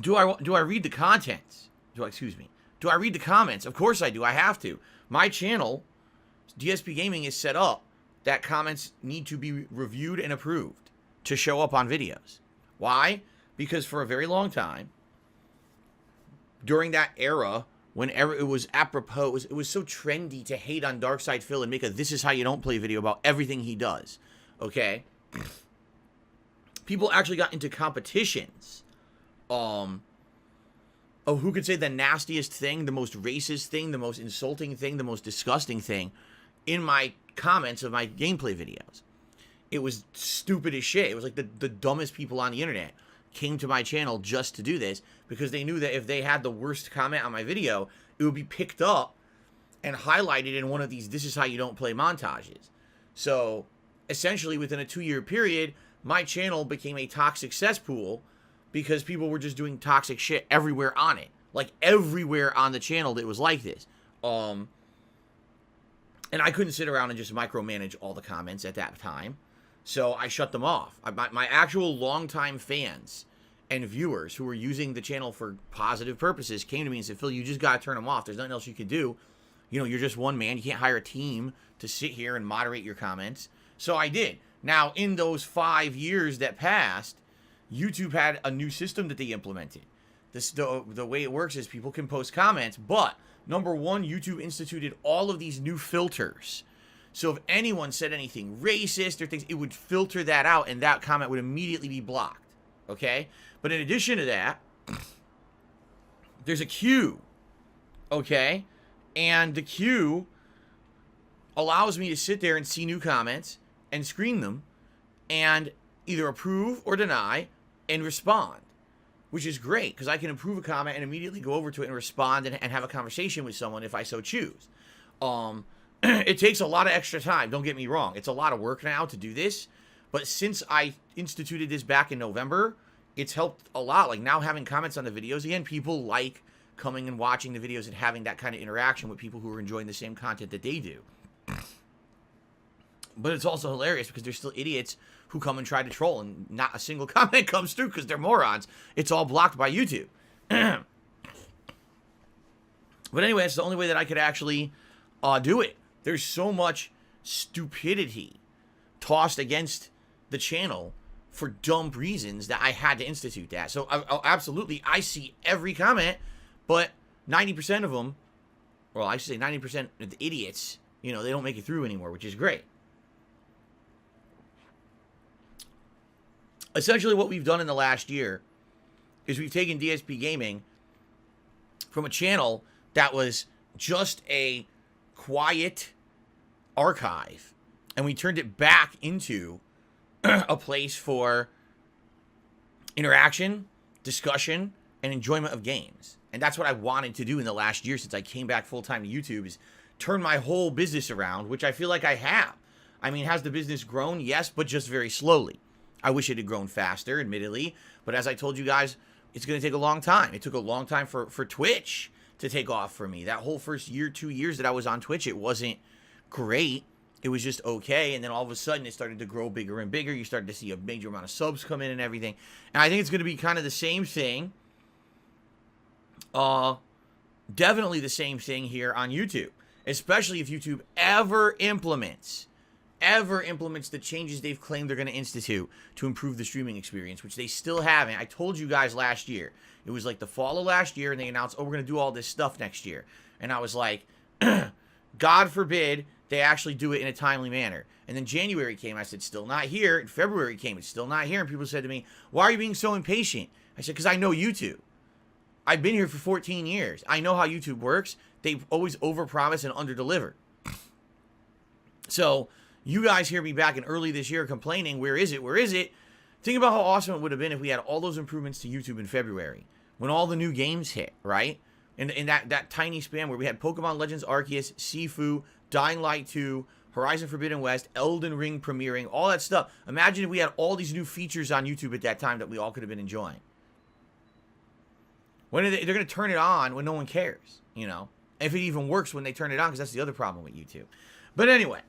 Do I read the contents? Excuse me. Do I read the comments? Of course I do. I have to. My channel, DSP Gaming, is set up that comments need to be reviewed and approved to show up on videos. Why? Because for a very long time, during that era, whenever it was apropos, it was so trendy to hate on Darkside Phil and make a "this is how you don't play" video about everything he does. Okay? People actually got into competitions of who could say the nastiest thing, the most racist thing, the most insulting thing, the most disgusting thing in my comments of my gameplay videos. It was stupid as shit. It was like the dumbest people on the internet came to my channel just to do this because they knew that if they had the worst comment on my video, it would be picked up and highlighted in one of these "this is how you don't play" montages. So essentially within a 2-year period, my channel became a toxic cesspool because people were just doing toxic shit everywhere on it. Like everywhere on the channel that was like this. And I couldn't sit around and just micromanage all the comments at that time. So I shut them off. My actual longtime fans and viewers who were using the channel for positive purposes came to me and said, "Phil, you just got to turn them off. There's nothing else you can do. You know, you're just one man. You can't hire a team to sit here and moderate your comments." So I did. Now, in those 5 years that passed, YouTube had a new system that they implemented. The way it works is people can post comments, but number one, YouTube instituted all of these new filters. So if anyone said anything racist or things, it would filter that out and that comment would immediately be blocked. Okay? But in addition to that, there's a queue. Okay? And the queue allows me to sit there and see new comments and screen them and either approve or deny and respond, which is great because I can approve a comment and immediately go over to it and respond and have a conversation with someone if I so choose. It takes a lot of extra time, don't get me wrong. It's a lot of work now to do this, but since I instituted this back in November, it's helped a lot. Like now having comments on the videos, again, people like coming and watching the videos and having that kind of interaction with people who are enjoying the same content that they do. But it's also hilarious because there's still idiots who come and try to troll and not a single comment comes through because they're morons. It's all blocked by YouTube. But anyway, it's the only way that I could actually do it. There's so much stupidity tossed against the channel for dumb reasons that I had to institute that. So absolutely, I see every comment, but 90% of them, well, I should say 90% of the idiots, you know, they don't make it through anymore, which is great. Essentially what we've done in the last year is we've taken DSP Gaming from a channel that was just a quiet archive, and we turned it back into a place for interaction, discussion, and enjoyment of games. And that's what I wanted to do in the last year since I came back full-time to YouTube, is turn my whole business around, which I feel like I have. I mean, has the business grown? Yes, but just very slowly. I wish it had grown faster, admittedly, but as I told you guys, it's going to take a long time. It took a long time for Twitch to take off for me. That whole first year, 2 years that I was on Twitch, it wasn't great. It was just okay, and then all of a sudden, it started to grow bigger and bigger. You started to see a major amount of subs come in and everything, and I think it's going to be kind of the same thing. Definitely the same thing here on YouTube, especially if YouTube ever implements the changes they've claimed they're going to institute to improve the streaming experience, which they still haven't. I told you guys last year. It was like the fall of last year, and they announced, oh, we're going to do all this stuff next year. And I was like, God forbid they actually do it in a timely manner. And then January came, I said, still not here. And February came, it's still not here. And people said to me, why are you being so impatient? I said, because I know YouTube. I've been here for 14 years. I know how YouTube works. They always overpromise and underdeliver. So you guys hear me back in early this year complaining, where is it? Where is it? Think about how awesome it would have been if we had all those improvements to YouTube in February, when all the new games hit, right? In that tiny span where we had Pokemon Legends Arceus, Sifu, Dying Light 2, Horizon Forbidden West, Elden Ring premiering, all that stuff. Imagine if we had all these new features on YouTube at that time that we all could have been enjoying. When they're going to turn it on when no one cares, you know? If it even works when they turn it on, because that's the other problem with YouTube. But anyway,